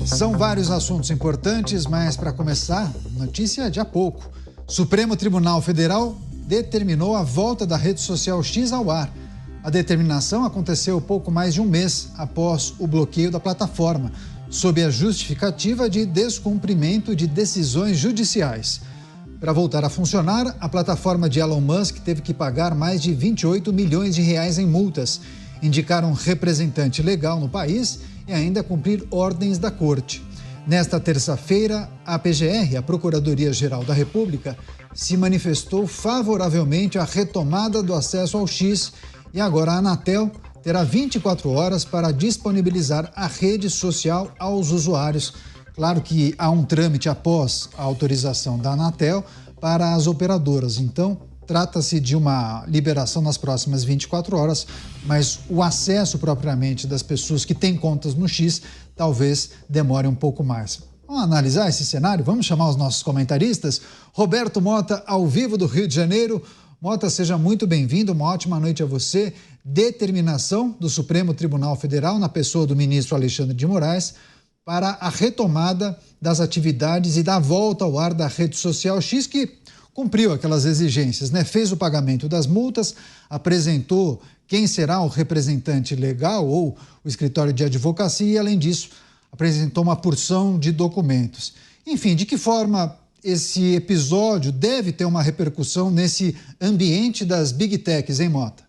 São vários assuntos importantes, mas para começar, notícia de há pouco. Supremo Tribunal Federal determinou a volta da rede social X ao ar. A determinação aconteceu pouco mais de um mês após o bloqueio da plataforma, sob a justificativa de descumprimento de decisões judiciais. Para voltar a funcionar, a plataforma de Elon Musk teve que pagar mais de 28 milhões de reais em multas, indicar um representante legal no país e ainda cumprir ordens da corte. Nesta terça-feira, a PGR, a Procuradoria-Geral da República, se manifestou favoravelmente à retomada do acesso ao X e agora a Anatel terá 24 horas para disponibilizar a rede social aos usuários. Claro que há um trâmite após a autorização da Anatel para as operadoras, então trata-se de uma liberação nas próximas 24 horas, mas o acesso propriamente das pessoas que têm contas no X talvez demore um pouco mais. Vamos analisar esse cenário? Vamos chamar os nossos comentaristas? Roberto Mota, ao vivo do Rio de Janeiro. Mota, seja muito bem-vindo, uma ótima noite a você. Determinação do Supremo Tribunal Federal, na pessoa do ministro Alexandre de Moraes, para a retomada das atividades e da volta ao ar da rede social X, que cumpriu aquelas exigências, né? Fez o pagamento das multas, apresentou quem será o representante legal ou o escritório de advocacia e, além disso, apresentou uma porção de documentos. Enfim, de que forma esse episódio deve ter uma repercussão nesse ambiente das Big Techs, hein, Mota?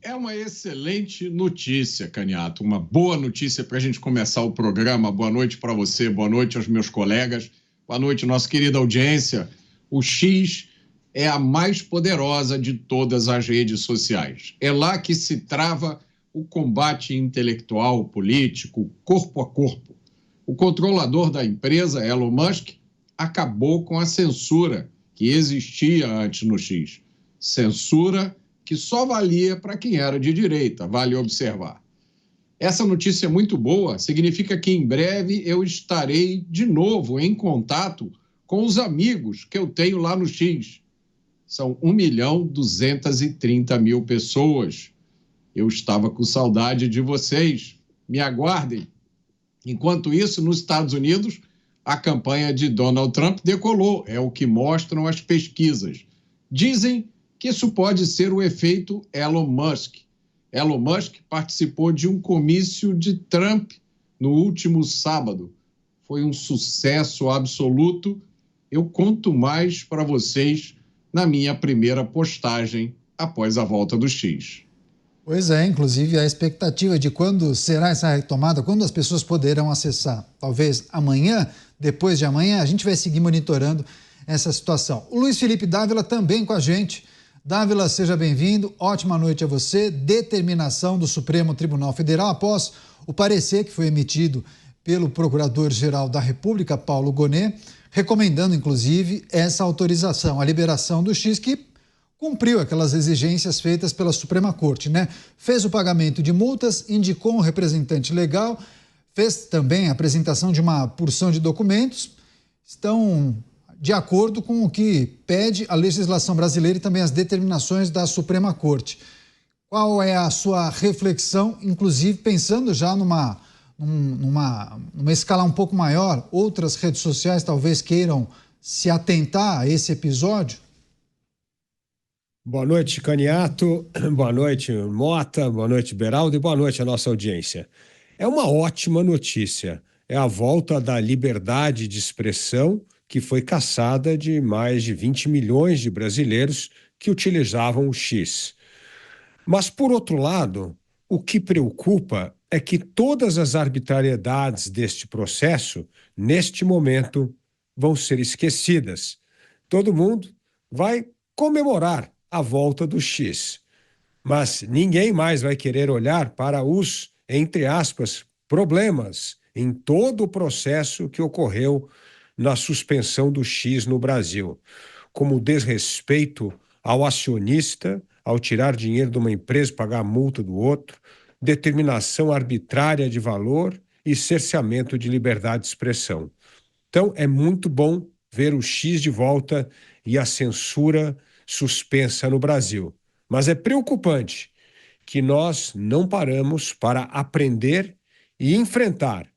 É uma excelente notícia, Caniato, uma boa notícia para a gente começar o programa. Boa noite para você, boa noite aos meus colegas, boa noite, nossa querida audiência. O X é a mais poderosa de todas as redes sociais. É lá que se trava o combate intelectual, político, corpo a corpo. O controlador da empresa, Elon Musk, acabou com a censura que existia antes no X. Censura que só valia para quem era de direita, vale observar. Essa notícia é muito boa, significa que em breve eu estarei de novo em contato com os amigos que eu tenho lá no X. São 1.230.000 pessoas. Eu estava com saudade de vocês. Me aguardem. Enquanto isso, nos Estados Unidos, a campanha de Donald Trump decolou. É o que mostram as pesquisas. Dizem que isso pode ser o efeito Elon Musk. Elon Musk participou de um comício de Trump no último sábado. Foi um sucesso absoluto. Eu conto mais para vocês na minha primeira postagem após a volta do X. Pois é, inclusive a expectativa de quando será essa retomada, quando as pessoas poderão acessar. Talvez amanhã, depois de amanhã, a gente vai seguir monitorando essa situação. O Luiz Felipe Dávila também com a gente. Dávila, seja bem-vindo, ótima noite a você. Determinação do Supremo Tribunal Federal após o parecer que foi emitido pelo Procurador-Geral da República, Paulo Gonet, recomendando, inclusive, essa autorização, a liberação do X, que cumpriu aquelas exigências feitas pela Suprema Corte, né? Fez o pagamento de multas, indicou um representante legal, fez também a apresentação de uma porção de documentos, estão de acordo com o que pede a legislação brasileira e também as determinações da Suprema Corte. Qual é a sua reflexão, inclusive pensando já numa escala um pouco maior, outras redes sociais talvez queiram se atentar a esse episódio? Boa noite, Caniato, boa noite, Mota, boa noite, Beraldo, e boa noite à nossa audiência. É uma ótima notícia, é a volta da liberdade de expressão que foi cassada de mais de 20 milhões de brasileiros que utilizavam o X. Mas, por outro lado, o que preocupa é que todas as arbitrariedades deste processo, neste momento, vão ser esquecidas. Todo mundo vai comemorar a volta do X. Mas ninguém mais vai querer olhar para os, entre aspas, problemas em todo o processo que ocorreu na suspensão do X no Brasil, como desrespeito ao acionista, ao tirar dinheiro de uma empresa e pagar a multa do outro, determinação arbitrária de valor e cerceamento de liberdade de expressão. Então, é muito bom ver o X de volta e a censura suspensa no Brasil. Mas é preocupante que nós não paramos para aprender e enfrentar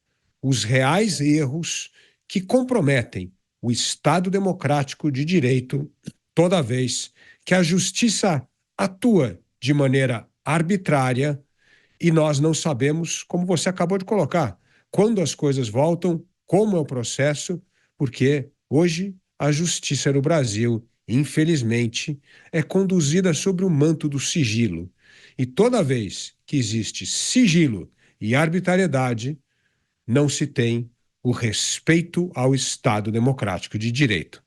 os reais erros que comprometem o Estado democrático de direito toda vez que a justiça atua de maneira arbitrária e nós não sabemos, como você acabou de colocar, quando as coisas voltam, como é o processo, porque hoje a justiça no Brasil, infelizmente, é conduzida sobre o manto do sigilo. E toda vez que existe sigilo e arbitrariedade, não se tem o respeito ao Estado democrático de direito.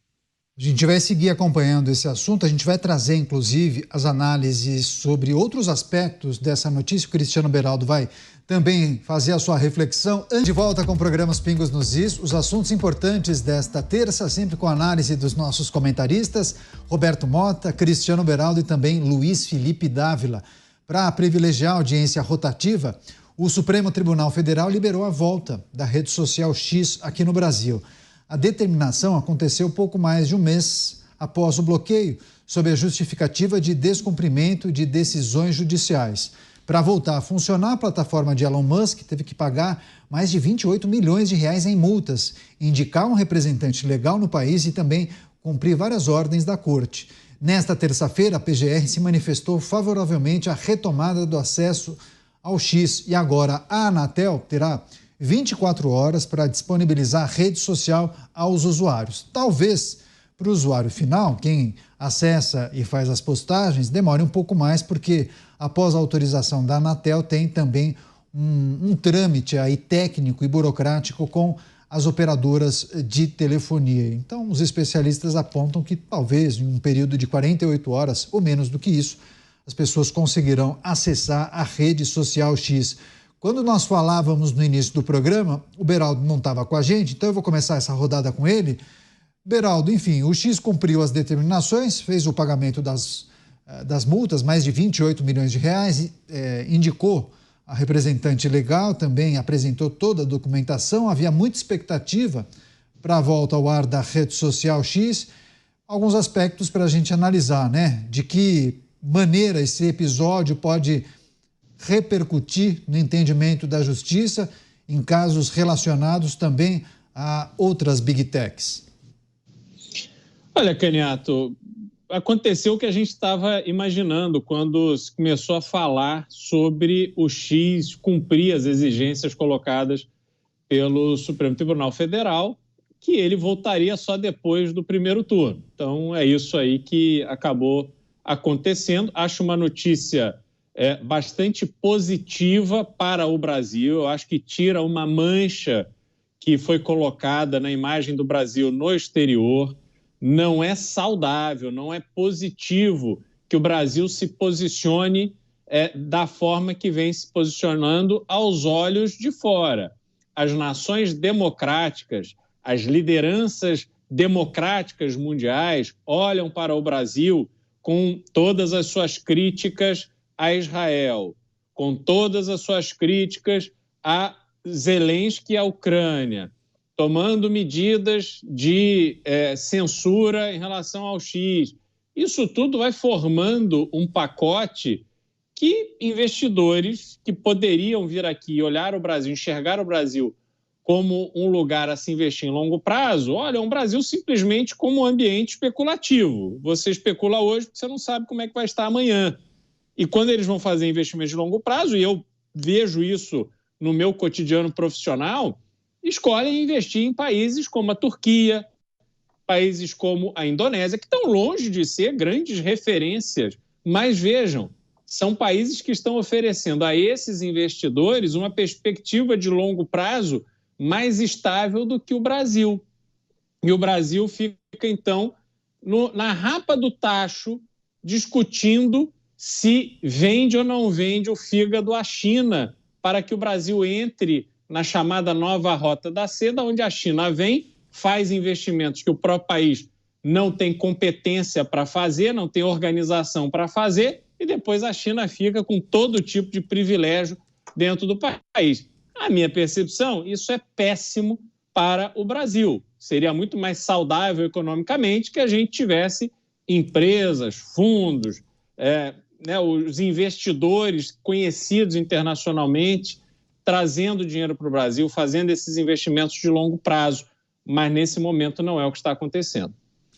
A gente vai seguir acompanhando esse assunto, a gente vai trazer, inclusive, as análises sobre outros aspectos dessa notícia. O Cristiano Beraldo vai também fazer a sua reflexão. De volta com o programa Os Pingos nos Is, os assuntos importantes desta terça, sempre com a análise dos nossos comentaristas, Roberto Mota, Cristiano Beraldo e também Luiz Felipe Dávila. Para privilegiar a audiência rotativa, o Supremo Tribunal Federal liberou a volta da rede social X aqui no Brasil. A determinação aconteceu pouco mais de um mês após o bloqueio, sob a justificativa de descumprimento de decisões judiciais. Para voltar a funcionar, a plataforma de Elon Musk teve que pagar mais de 28 milhões de reais em multas, indicar um representante legal no país e também cumprir várias ordens da corte. Nesta terça-feira, a PGR se manifestou favoravelmente à retomada do acesso ao X e agora a Anatel terá 24 horas para disponibilizar a rede social aos usuários. Talvez para o usuário final, quem acessa e faz as postagens, demore um pouco mais, porque após a autorização da Anatel tem também um trâmite aí técnico e burocrático com as operadoras de telefonia. Então, os especialistas apontam que talvez em um período de 48 horas ou menos do que isso, as pessoas conseguirão acessar a rede social X. Quando nós falávamos no início do programa, o Beraldo não estava com a gente, então eu vou começar essa rodada com ele. Beraldo, enfim, o X cumpriu as determinações, fez o pagamento das multas, mais de 28 milhões de reais, indicou a representante legal, também apresentou toda a documentação, havia muita expectativa para a volta ao ar da rede social X. Alguns aspectos para a gente analisar, né? De que maneira esse episódio pode repercutir no entendimento da justiça em casos relacionados também a outras big techs. Olha, Caniato, aconteceu o que a gente estava imaginando quando se começou a falar sobre o X cumprir as exigências colocadas pelo Supremo Tribunal Federal, que ele voltaria só depois do primeiro turno. Então, é isso aí que acabou acontecendo. Acho uma notícia bastante positiva para o Brasil. Eu acho que tira uma mancha que foi colocada na imagem do Brasil no exterior. Não é saudável, não é positivo que o Brasil se posicione da forma que vem se posicionando aos olhos de fora. As nações democráticas, as lideranças democráticas mundiais olham para o Brasil com todas as suas críticas a Israel, com todas as suas críticas a Zelensky e a Ucrânia, tomando medidas de censura em relação ao X. Isso tudo vai formando um pacote que investidores que poderiam vir aqui olhar o Brasil, enxergar o Brasil como um lugar a se investir em longo prazo, olham o Brasil simplesmente como um ambiente especulativo. Você especula hoje porque você não sabe como é que vai estar amanhã. E quando eles vão fazer investimentos de longo prazo, e eu vejo isso no meu cotidiano profissional, escolhem investir em países como a Turquia, países como a Indonésia, que estão longe de ser grandes referências, mas vejam, são países que estão oferecendo a esses investidores uma perspectiva de longo prazo mais estável do que o Brasil. E o Brasil fica, então, na rapa do tacho, discutindo se vende ou não vende o fígado à China para que o Brasil entre na chamada nova rota da seda, onde a China vem, faz investimentos que o próprio país não tem competência para fazer, não tem organização para fazer, e depois a China fica com todo tipo de privilégio dentro do país. A minha percepção, isso é péssimo para o Brasil. Seria muito mais saudável economicamente que a gente tivesse empresas, fundos, os investidores conhecidos internacionalmente trazendo dinheiro para o Brasil, fazendo esses investimentos de longo prazo. Mas nesse momento não é o que está acontecendo.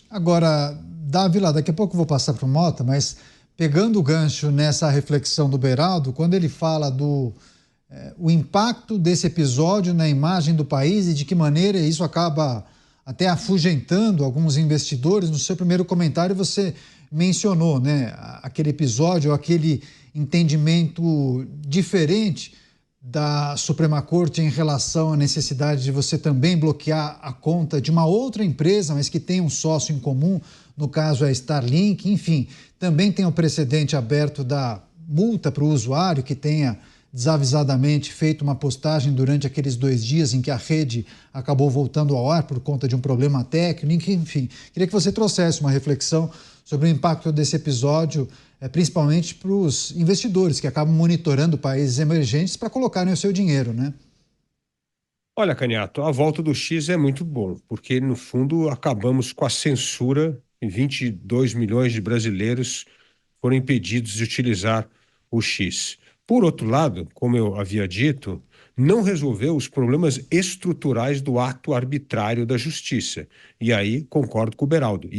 Agora, Davi, daqui a pouco eu vou passar para o Mota, mas pegando o gancho nessa reflexão do Beraldo, quando ele fala o impacto desse episódio na imagem do país e de que maneira isso acaba até afugentando alguns investidores, no seu primeiro comentário você mencionou, né, aquele episódio, aquele entendimento diferente da Suprema Corte em relação à necessidade de você também bloquear a conta de uma outra empresa, mas que tem um sócio em comum, no caso é a Starlink, enfim, também tem o precedente aberto da multa para o usuário que tenha desavisadamente feito uma postagem durante aqueles 2 dias em que a rede acabou voltando ao ar por conta de um problema técnico, enfim. Queria que você trouxesse uma reflexão sobre o impacto desse episódio, principalmente para os investidores que acabam monitorando países emergentes para colocarem o seu dinheiro, né? Olha, Caniato, a volta do X é muito bom, porque, no fundo, acabamos com a censura e 22 milhões de brasileiros foram impedidos de utilizar o X. Por outro lado, como eu havia dito, não resolveu os problemas estruturais do ato arbitrário da justiça. E aí concordo com o Beraldo.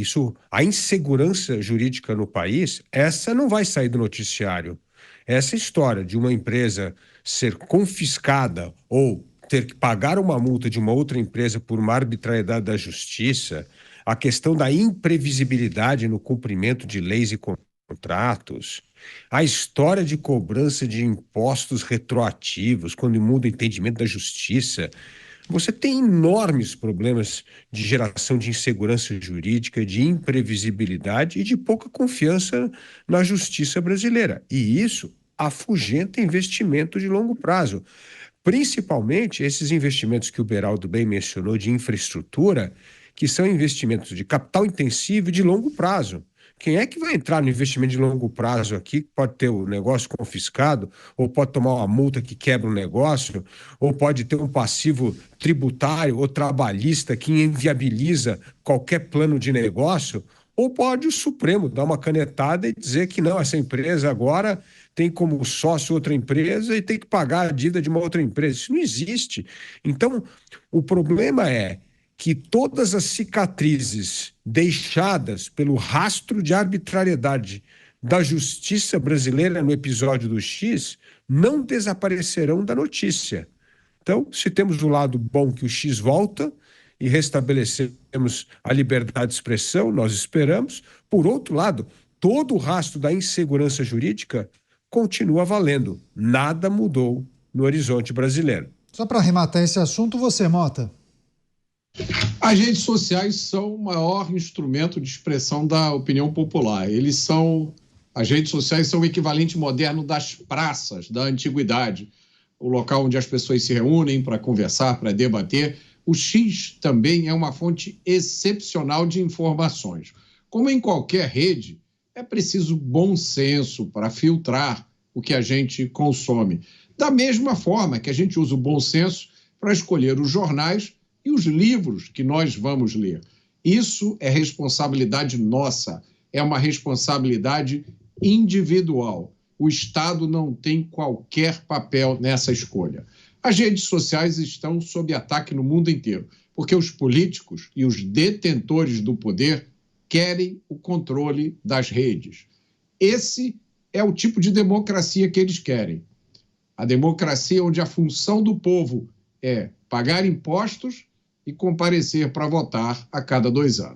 A insegurança jurídica no país, essa não vai sair do noticiário. Essa história de uma empresa ser confiscada ou ter que pagar uma multa de uma outra empresa por uma arbitrariedade da justiça, a questão da imprevisibilidade no cumprimento de leis e contratos, a história de cobrança de impostos retroativos, quando muda o entendimento da justiça. Você tem enormes problemas de geração de insegurança jurídica, de imprevisibilidade e de pouca confiança na justiça brasileira. E isso afugenta investimento de longo prazo. Principalmente esses investimentos que o Beraldo bem mencionou de infraestrutura, que são investimentos de capital intensivo e de longo prazo. Quem é que vai entrar no investimento de longo prazo aqui, que pode ter o negócio confiscado, ou pode tomar uma multa que quebra o negócio, ou pode ter um passivo tributário ou trabalhista que inviabiliza qualquer plano de negócio, ou pode o Supremo dar uma canetada e dizer que não, essa empresa agora tem como sócio outra empresa e tem que pagar a dívida de uma outra empresa. Isso não existe. Então, o problema é que todas as cicatrizes deixadas pelo rastro de arbitrariedade da justiça brasileira no episódio do X não desaparecerão da notícia. Então, se temos o lado bom que o X volta e restabelecemos a liberdade de expressão, nós esperamos. Por outro lado, todo o rastro da insegurança jurídica continua valendo. Nada mudou no horizonte brasileiro. Só para arrematar esse assunto, você, Mota. As redes sociais são o maior instrumento de expressão da opinião popular. As redes sociais são o equivalente moderno das praças da antiguidade, o local onde as pessoas se reúnem para conversar, para debater. O X também é uma fonte excepcional de informações. Como em qualquer rede, é preciso bom senso para filtrar o que a gente consome. Da mesma forma que a gente usa o bom senso para escolher os jornais e os livros que nós vamos ler. Isso é responsabilidade nossa, é uma responsabilidade individual. O Estado não tem qualquer papel nessa escolha. As redes sociais estão sob ataque no mundo inteiro, porque os políticos e os detentores do poder querem o controle das redes. Esse é o tipo de democracia que eles querem. A democracia onde a função do povo é pagar impostos e comparecer para votar a cada 2 anos.